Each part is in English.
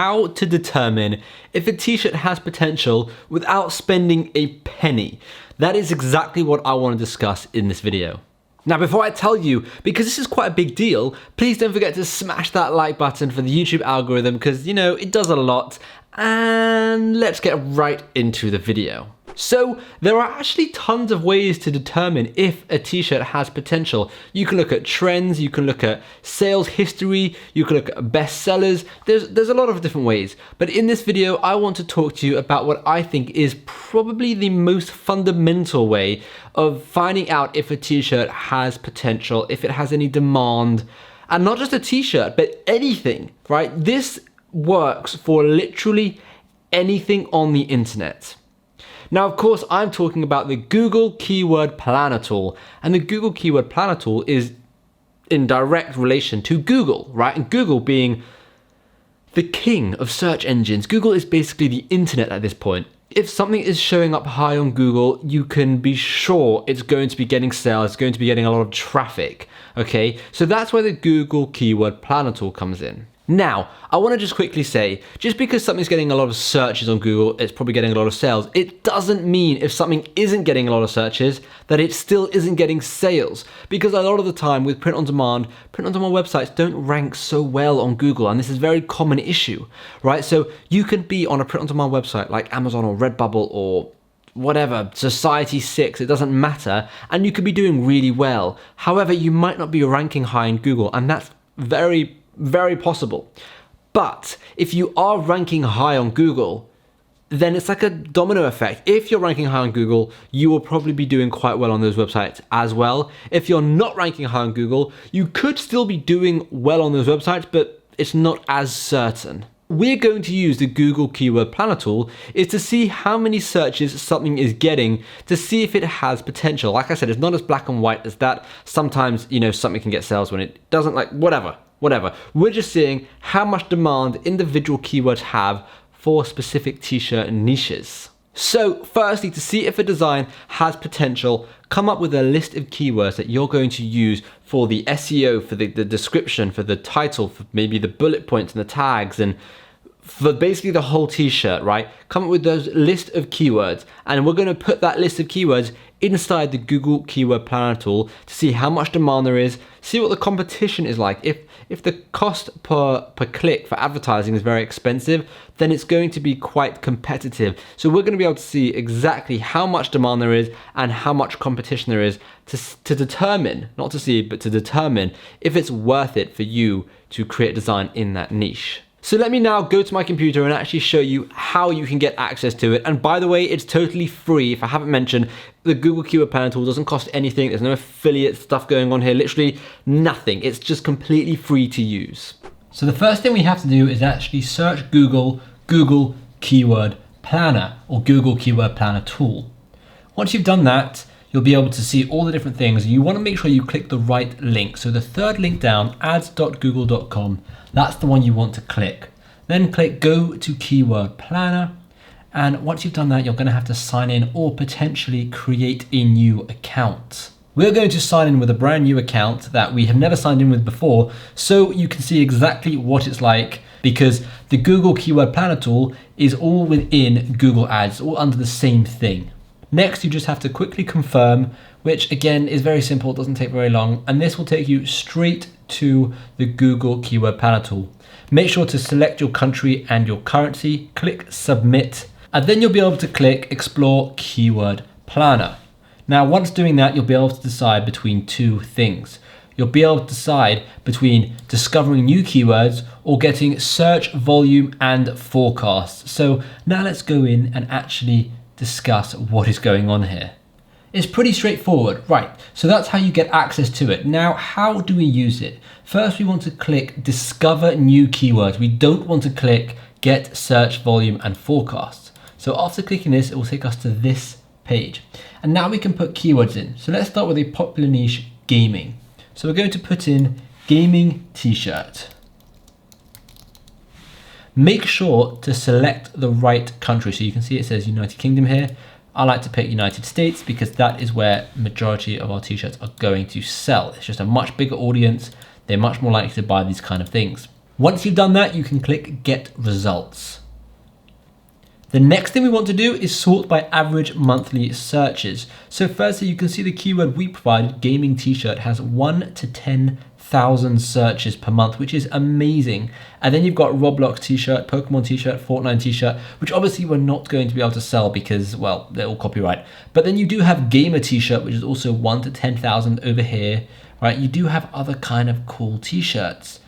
how to determine if a t-shirt has potential without spending a penny. That is exactly what I want to discuss in this video. Now, before I tell you, because this is quite a big deal, please don't forget to smash that like button for the YouTube algorithm because, you know, it does a lot. And let's get right into the video. So there are actually tons of ways to determine if a t-shirt has potential. You can look at trends, you can look at sales history, you can look at bestsellers. There's a lot of different ways. But in this video, I want to talk to you about what I think is probably the most fundamental way of finding out if a t-shirt has potential, if it has any demand, and not just a t-shirt, but anything, right? This works for literally anything on the internet. Now, of course, I'm talking about the Google Keyword Planner tool, and the Google Keyword Planner tool is in direct relation to Google, right? And Google being the king of search engines. Google is basically the internet at this point. If something is showing up high on Google, you can be sure it's going to be getting sales, it's going to be getting a lot of traffic, okay? So that's where the Google Keyword Planner tool comes in. Now, I want to just quickly say, just because something's getting a lot of searches on Google, it's probably getting a lot of sales. It doesn't mean if something isn't getting a lot of searches, that it still isn't getting sales. Because a lot of the time with print on demand websites don't rank so well on Google, and this is a very common issue, right? So you can be on a print on demand website like Amazon or Redbubble or whatever, Society 6, it doesn't matter, and you could be doing really well. However, you might not be ranking high in Google, and that's very possible. But if you are ranking high on Google, then it's like a domino effect. If you're ranking high on Google, you will probably be doing quite well on those websites as well. If you're not ranking high on Google, you could still be doing well on those websites, but it's not as certain. We're going to use the Google Keyword Planner tool is to see how many searches something is getting to see if it has potential. Like I said, it's not as black and white as that. Sometimes, you know, something can get sales when it doesn't, like whatever. We're just seeing how much demand individual keywords have for specific t-shirt niches. So firstly, to see if a design has potential, come up with a list of keywords that you're going to use for the SEO, for the description, for the title, for maybe the bullet points and the tags, and for basically the whole t-shirt, right? Come up with those list of keywords, and we're going to put that list of keywords inside the Google Keyword Planner tool to see how much demand there is, see what the competition is like. If the cost per click for advertising is very expensive, then it's going to be quite competitive. So we're going to be able to see exactly how much demand there is and how much competition there is to determine, not to see, but to determine if it's worth it for you to create design in that niche. So let me now go to my computer and actually show you how you can get access to it. And by the way, it's totally free. If I haven't mentioned, the Google Keyword Planner tool doesn't cost anything. There's no affiliate stuff going on here, literally nothing. It's just completely free to use. So the first thing we have to do is actually search Google Keyword Planner or Google Keyword Planner tool. Once you've done that, you'll be able to see all the different things. You want to make sure you click the right link. So the third link down, ads.google.com, that's the one you want to click. Then click Go to Keyword Planner. And once you've done that, you're going to have to sign in or potentially create a new account. We're going to sign in with a brand new account that we have never signed in with before, so you can see exactly what it's like, because the Google Keyword Planner tool is all within Google Ads, all under the same thing. Next, you just have to quickly confirm, which again is very simple, it doesn't take very long, and this will take you straight to the Google Keyword Planner tool. Make sure to select your country and your currency, click Submit, and then you'll be able to click Explore Keyword Planner. Now, once doing that, you'll be able to decide between two things. You'll be able to decide between discovering new keywords or getting search volume and forecasts. So now let's go in and actually discuss what is going on here. It's pretty straightforward, right? So that's how you get access to it. Now, how do we use it? First, we want to click Discover New Keywords. We don't want to click Get Search Volume and Forecasts. So after clicking this, it will take us to this page. And now we can put keywords in. So let's start with a popular niche, gaming. So we're going to put in gaming t-shirt. Make sure to select the right country. So you can see it says United Kingdom here. I like to pick United States because that is where majority of our t-shirts are going to sell. It's just a much bigger audience. They're much more likely to buy these kind of things. Once you've done that, you can click Get Results. The next thing we want to do is sort by average monthly searches. So firstly, you can see the keyword we provided, gaming t-shirt, has 1 to 10,000 searches per month, which is amazing. And then you've got Roblox t-shirt, Pokemon t-shirt, Fortnite t-shirt, which obviously we're not going to be able to sell because, well, they're all copyright. But then you do have gamer t-shirt, which is also 1 to 10,000 over here, right? You do have other kind of cool t-shirts.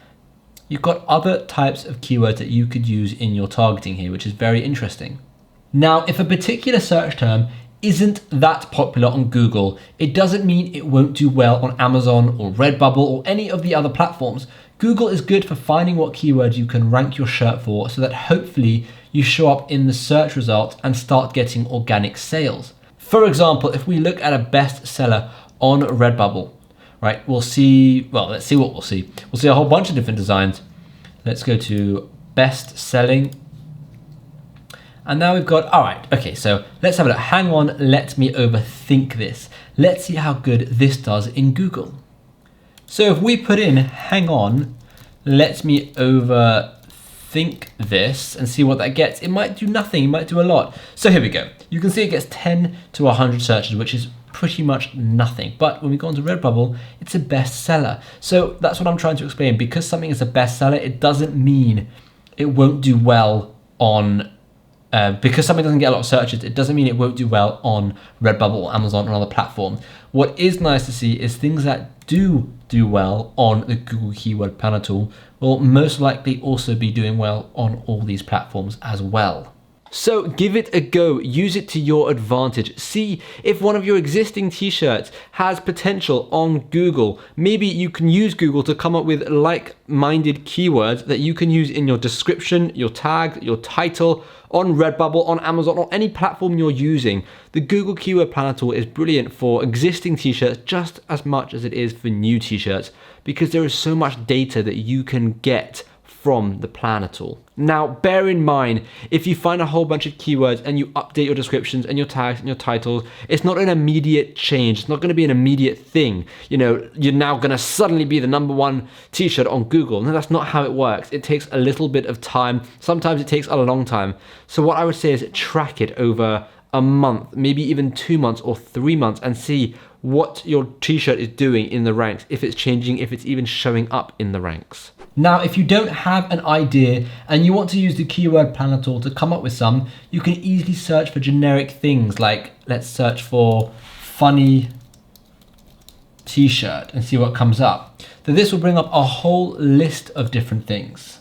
You've got other types of keywords that you could use in your targeting here, which is very interesting. Now, if a particular search term isn't that popular on Google, it doesn't mean it won't do well on Amazon or Redbubble or any of the other platforms. Google is good for finding what keywords you can rank your shirt for so that hopefully you show up in the search results and start getting organic sales. For example, if we look at a bestseller on Redbubble, right, we'll see, well, let's see what we'll see. We'll see a whole bunch of different designs. Let's go to best selling. And now we've got, all right, okay, so let's have a look. Hang on, let me overthink this. Let's see how good this does in Google. So if we put in, hang on, let me overthink this and see what that gets. It might do nothing, it might do a lot. So here we go. You can see it gets 10 to 100 searches, which is pretty much nothing. But when we go onto Redbubble, it's a bestseller. So that's what I'm trying to explain. Because something is a bestseller, it doesn't mean it won't do well on, because something doesn't get a lot of searches, it doesn't mean it won't do well on Redbubble or Amazon or other platforms. What is nice to see is things that do well on the Google Keyword Planner tool will most likely also be doing well on all these platforms as well. So give it a go, use it to your advantage. See if one of your existing t-shirts has potential on Google. Maybe you can use Google to come up with like-minded keywords that you can use in your description, your tag, your title, on Redbubble, on Amazon, or any platform you're using. The Google Keyword Planner tool is brilliant for existing t-shirts just as much as it is for new t-shirts because there is so much data that you can get from the planner tool. Now, bear in mind, if you find a whole bunch of keywords and you update your descriptions and your tags and your titles, it's not an immediate change. It's not going to be an immediate thing. You know, you're now going to suddenly be the #1 t-shirt on Google. No, that's not how it works. It takes a little bit of time. Sometimes it takes a long time. So what I would say is track it over a month, maybe even 2 months or 3 months, and see what your t-shirt is doing in the ranks, if it's changing, if it's even showing up in the ranks. Now, if you don't have an idea and you want to use the Keyword Planner tool to come up with some, you can easily search for generic things like, let's search for funny t-shirt and see what comes up. So this will bring up a whole list of different things.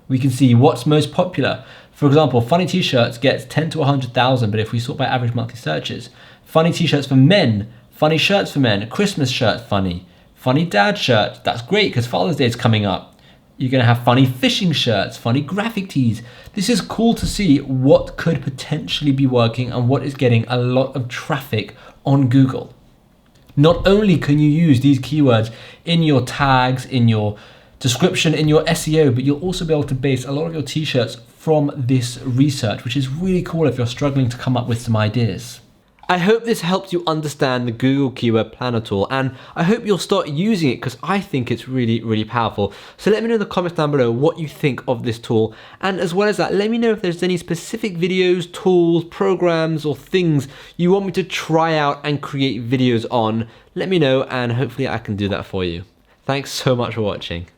We can see what's most popular. For example, funny t-shirts gets 10 to 100,000, but if we sort by average monthly searches, funny t-shirts for men, funny shirts for men, Christmas shirt funny, funny dad shirt, that's great because Father's Day is coming up. You're gonna have funny fishing shirts, funny graphic tees. This is cool to see what could potentially be working and what is getting a lot of traffic on Google. Not only can you use these keywords in your tags, in your description, in your SEO, but you'll also be able to base a lot of your t-shirts from this research, which is really cool if you're struggling to come up with some ideas. I hope this helps you understand the Google Keyword Planner tool, and I hope you'll start using it because I think it's really, really powerful. So let me know in the comments down below what you think of this tool, and as well as that, let me know if there's any specific videos, tools, programs, or things you want me to try out and create videos on. Let me know, and hopefully I can do that for you. Thanks so much for watching.